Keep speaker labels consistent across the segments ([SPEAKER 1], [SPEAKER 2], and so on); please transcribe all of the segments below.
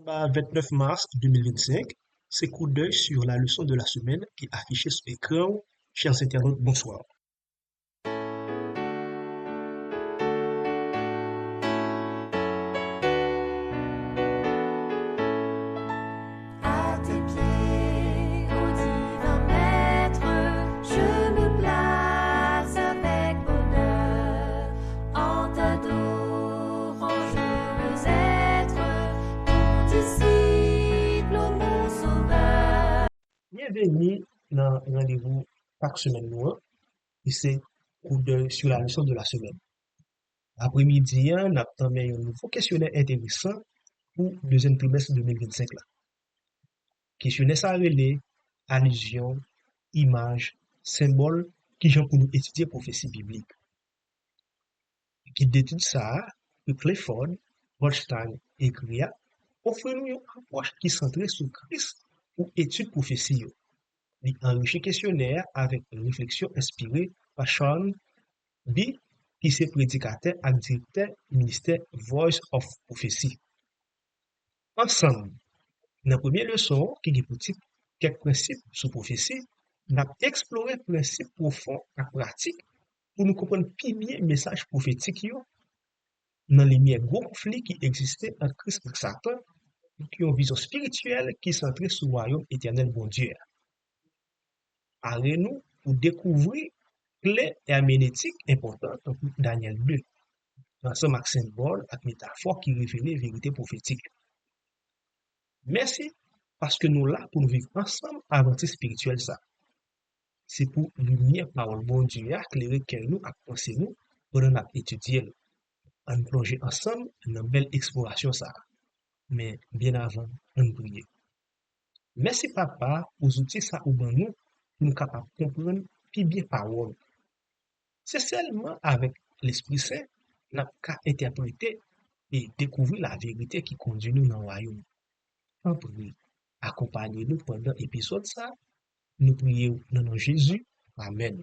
[SPEAKER 1] 29 mars 2025, c'est coup d'œil sur la leçon de la semaine qui est affichée sur l'écran. Chers internautes, bonsoir.
[SPEAKER 2] À tes pieds, ô divin maître, je me place avec bonheur. En t'adorant, je veux être ton disciple, ô mon sauveur.
[SPEAKER 1] Bienvenue dans le rendez-vous chaque semaine, et c'est coup d'œil sur la leçon de la semaine. Après-midi, on a un nouveau questionnaire intéressant pour le deuxième trimestre 2025. Là. Questionnaire ça relève allusion, image, symbole qui sont pour nous étudier prophétie biblique. Guide d'étude ça, que Clifford, Holstein et Gria offrent nous une approche qui est centrée sur Christ pour étude prophétie. Il enrichit questionnaire avec une réflexion inspirée par Sean B, qui est prédicateur et directeur du ministère Voice of Prophecy. Ensemble, dans la première leçon, qui est pour titre quelques principes sur prophétie, nous avons exploré principes profonds et pratiques pour nous comprendre plus bien le message prophétique dans les gros conflits qui existaient entre Christ et Satan, qui ont une vision spirituelle qui est centrée sur le royaume éternel bon Dieu. Allez-nous pour découvrir clés herméneutiques importantes dans Daniel 2, ensemble avec symbole et métaphore qui révèlent la vérité prophétique. Merci parce que nous là pour nous vivre ensemble aventure spirituelle ça. C'est pour lumière parole bon Dieu éclairer quel nous à penser nous pendant notre étudier. On plonger ensemble dans une belle exploration ça. Mais bien avant, on prie. Merci papa pour les outils ça ou ben nous pour nous capables de comprendre plus bien parole. C'est seulement avec l'Esprit Saint qu'on a interpréter et découvrir la vérité qui conduit nous dans le royaume. En prier, accompagnez-nous pendant l'épisode ça. Nous prions dans le nom de Jésus. Amen.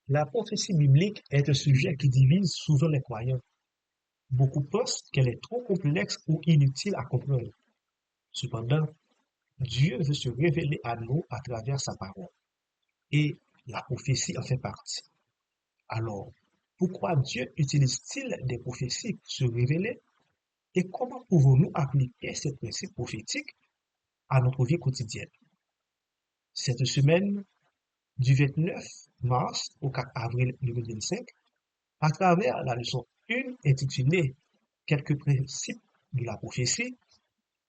[SPEAKER 1] La prophétie biblique est un sujet qui divise souvent les croyants. Beaucoup pensent qu'elle est trop complexe ou inutile à comprendre. Cependant, Dieu veut se révéler à nous à travers sa parole. Et la prophétie en fait partie. Alors, pourquoi Dieu utilise-t-il des prophéties pour se révéler? Et comment pouvons-nous appliquer ces principes prophétiques à notre vie quotidienne? Cette semaine, du 29 mars au 4 avril 2025, à travers la leçon 1 intitulée Quelques principes de la prophétie,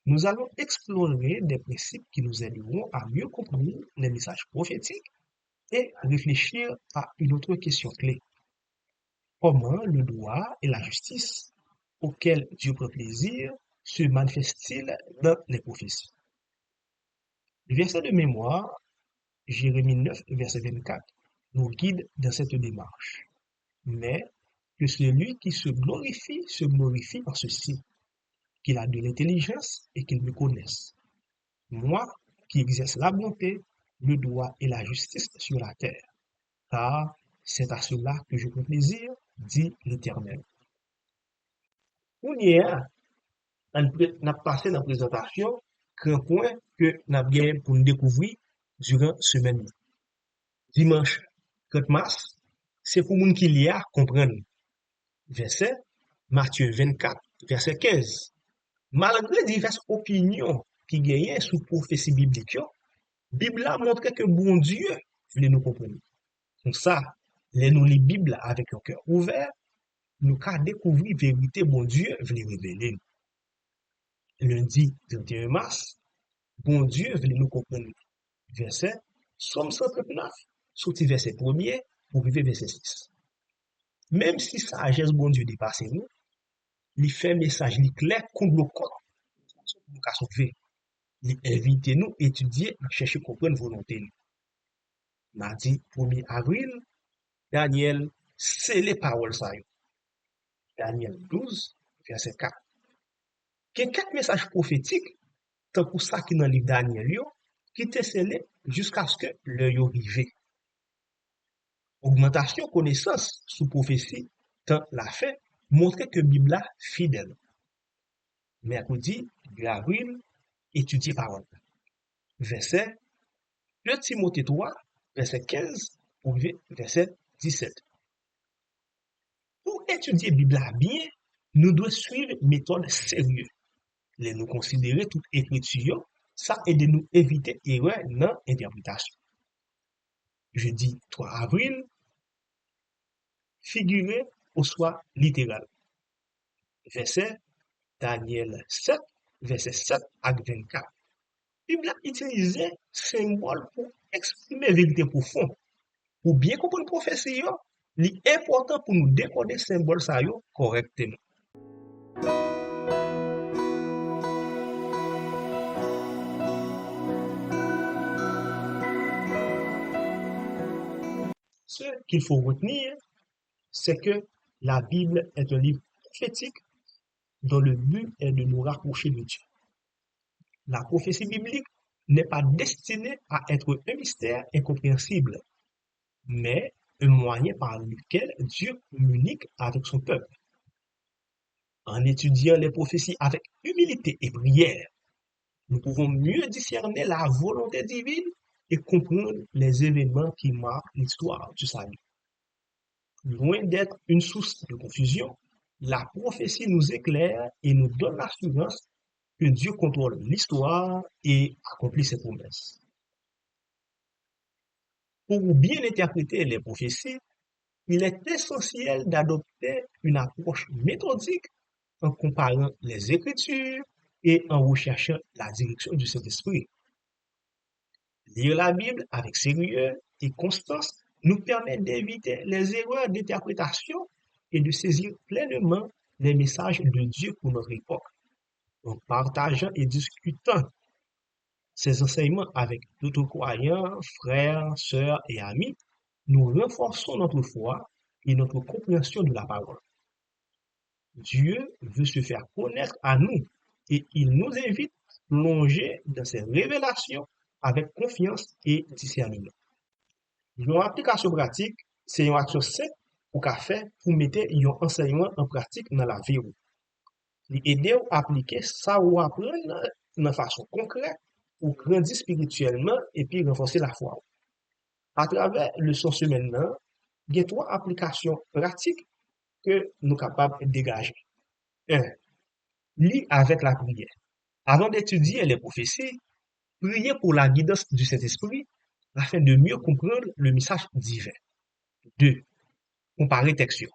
[SPEAKER 1] nous allons explorer des principes qui nous aideront à mieux comprendre les messages prophétiques et à réfléchir à une autre question clé. Comment le droit et la justice, auxquels Dieu prend plaisir, se manifestent-ils dans les prophéties? Le verset de mémoire, Jérémie 9, verset 24, nous guide dans cette démarche. Mais que celui qui se glorifie en ceci, qu'il a de l'intelligence et qu'il me connaisse. Moi qui exerce la bonté, le droit et la justice sur la terre. Car c'est à cela que je prends plaisir, dit l'Éternel. On a passé dans la présentation qu'un point que nous avons pour nous découvrir durant la semaine. Dimanche 30 mars, c'est pour les gens qui l'y a comprendre. Verset Matthieu 24, verset 15. Malgré diverses opinions qui gagnent sous prophétie biblique, la Bible a montré que bon Dieu voulait nous comprendre. Donc ça, les nous les Bible avec un cœur ouvert, nous avons découvrir la vérité bon Dieu voulait révéler. Lundi 31 mars, bon Dieu voulait nous comprendre. Verset Somme 139, sorti verset 1er pour arriver verset 6. Même si sagesse bon Dieu dépasse nous, il fait message clair contre le corps. Nous avons sauvé. Il invite nous à étudier et chercher à comprendre volonté. Mardi 1er avril, Daniel, c'est les paroles ça. Daniel 12, verset 4. Il y a 4 messages prophétiques tant pour ça qui dans le livre Daniel, yo, qui était scellé jusqu'à ce que l'heure yo rive. Augmentation connaissance sous prophétie, tant la fait, montrer que Bible là fidèle. Mercredi, 2 avril, étudier parole. Verset 2 Timothée 3, verset 15 pour verset 17. Pour étudier Bible bien, nous devons suivre une méthode sérieuse. Les nous considérer toute écriture, ça aide nous éviter erreur dans l'interprétation. Jeudi 3 avril, figuré au soit littéral. Verset Daniel 7, verset 7 à 24. Bible a utilisé symbole pour exprimer vérité profonde. Pour bien comprendre prophétie, il est important pour nous décoder symbole ça yo correctement. Ce qu'il faut retenir, c'est que la Bible est un livre prophétique dont le but est de nous rapprocher de Dieu. La prophétie biblique n'est pas destinée à être un mystère incompréhensible, mais un moyen par lequel Dieu communique avec son peuple. En étudiant les prophéties avec humilité et prière, nous pouvons mieux discerner la volonté divine et comprendre les événements qui marquent l'histoire du salut. Loin d'être une source de confusion, la prophétie nous éclaire et nous donne l'assurance que Dieu contrôle l'histoire et accomplit ses promesses. Pour bien interpréter les prophéties, il est essentiel d'adopter une approche méthodique en comparant les Écritures et en recherchant la direction du Saint-Esprit. Lire la Bible avec sérieux et constance nous permet d'éviter les erreurs d'interprétation et de saisir pleinement les messages de Dieu pour notre époque. En partageant et discutant ces enseignements avec d'autres croyants, frères, sœurs et amis, nous renforçons notre foi et notre compréhension de la parole. Dieu veut se faire connaître à nous et il nous invite à plonger dans ses révélations avec confiance et discernement. Une application pratique, c'est une action simple pour faire pour mettre un enseignement en pratique dans la vie. Il aide à appliquer ça ou apprendre de façon concrète pour grandir spirituellement et puis renforcer la foi. À travers le sens maintenant, il y a 3 applications pratiques que nous sommes capables de dégager. 1. Lire avec la prière. Avant d'étudier les prophéties, priez pour la guidance du Saint-Esprit afin de mieux comprendre le message divin. 2. Comparer textes.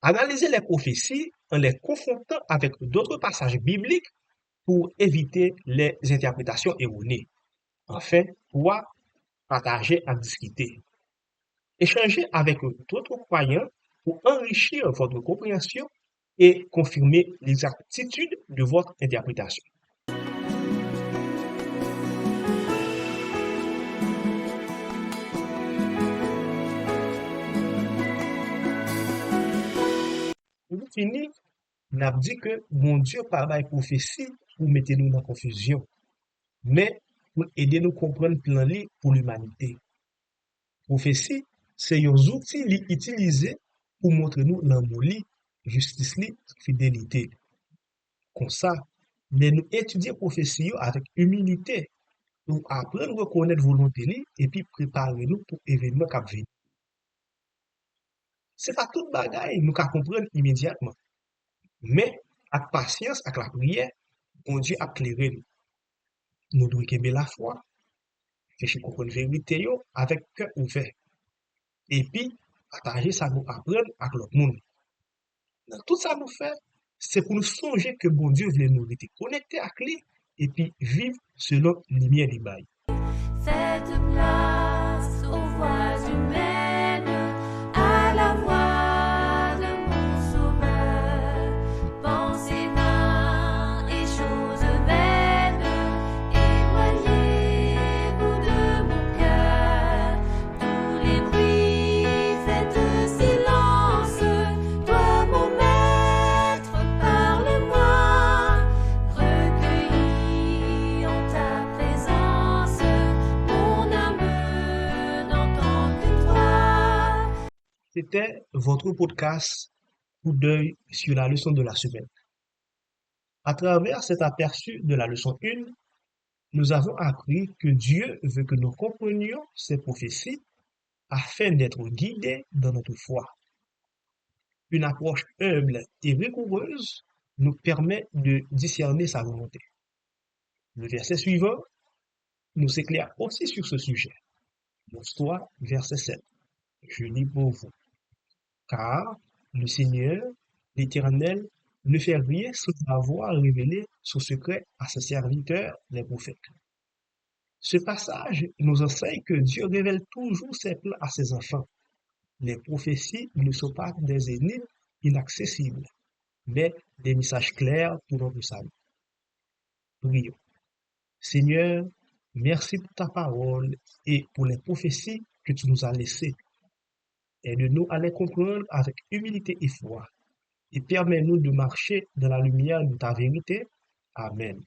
[SPEAKER 1] Analyser les prophéties en les confrontant avec d'autres passages bibliques pour éviter les interprétations erronées. Enfin, 3. Partager et discuter. Échanger avec d'autres croyants pour enrichir votre compréhension et confirmer l'exactitude de votre interprétation. Pour finir, on a dit que mon Dieu parle prophétie pour mettre nous dans confusion, mais pour aider nous à comprendre le plan pour l'humanité. Prophétie, c'est un outil utilisé pour montrer nous l'amour, justice, fidélité. Comme ça, mais nous étudions prophétie avec humilité pour apprendre à reconnaître volonté et puis préparer nous pour l'événement qui vient. C'est pas toute bagaille nous qu'à comprendre immédiatement. Mais avec patience, avec la prière, bon Dieu a éclairé nous. Nous devons aimer la foi, chercher comprendre la vérité avec cœur ouvert. Et puis, partager ça nous apprendre avec l'autre monde. Dans tout ça nous fait, c'est pour nous songer que bon Dieu voulait nous rester connectés à lui et puis vivre selon la lumière des bails.
[SPEAKER 2] Faites place aux voix humaines, à la voix de mon sauveur. Pensez vains et choses vaines, éloignez-vous de mon cœur. Tous les bruits, faites silence. Toi, mon maître, parle-moi. Recueillis
[SPEAKER 1] C'était votre podcast Coup d'œil sur la leçon de la semaine. À travers cet aperçu de la leçon 1, nous avons appris que Dieu veut que nous comprenions ses prophéties afin d'être guidés dans notre foi. Une approche humble et rigoureuse nous permet de discerner sa volonté. Le verset suivant nous éclaire aussi sur ce sujet. Montre-toi, verset 7. Je lis pour vous. Car le Seigneur, l'Éternel, ne fait rien sans avoir révélé son secret à ses serviteurs, les prophètes. Ce passage nous enseigne que Dieu révèle toujours ses plans à ses enfants. Les prophéties ne sont pas des énigmes inaccessibles, mais des messages clairs pour notre salut. Prions. Seigneur, merci pour ta parole et pour les prophéties que tu nous as laissées. Aide-nous à les comprendre avec humilité et foi et permets-nous de marcher dans la lumière de ta vérité. Amen.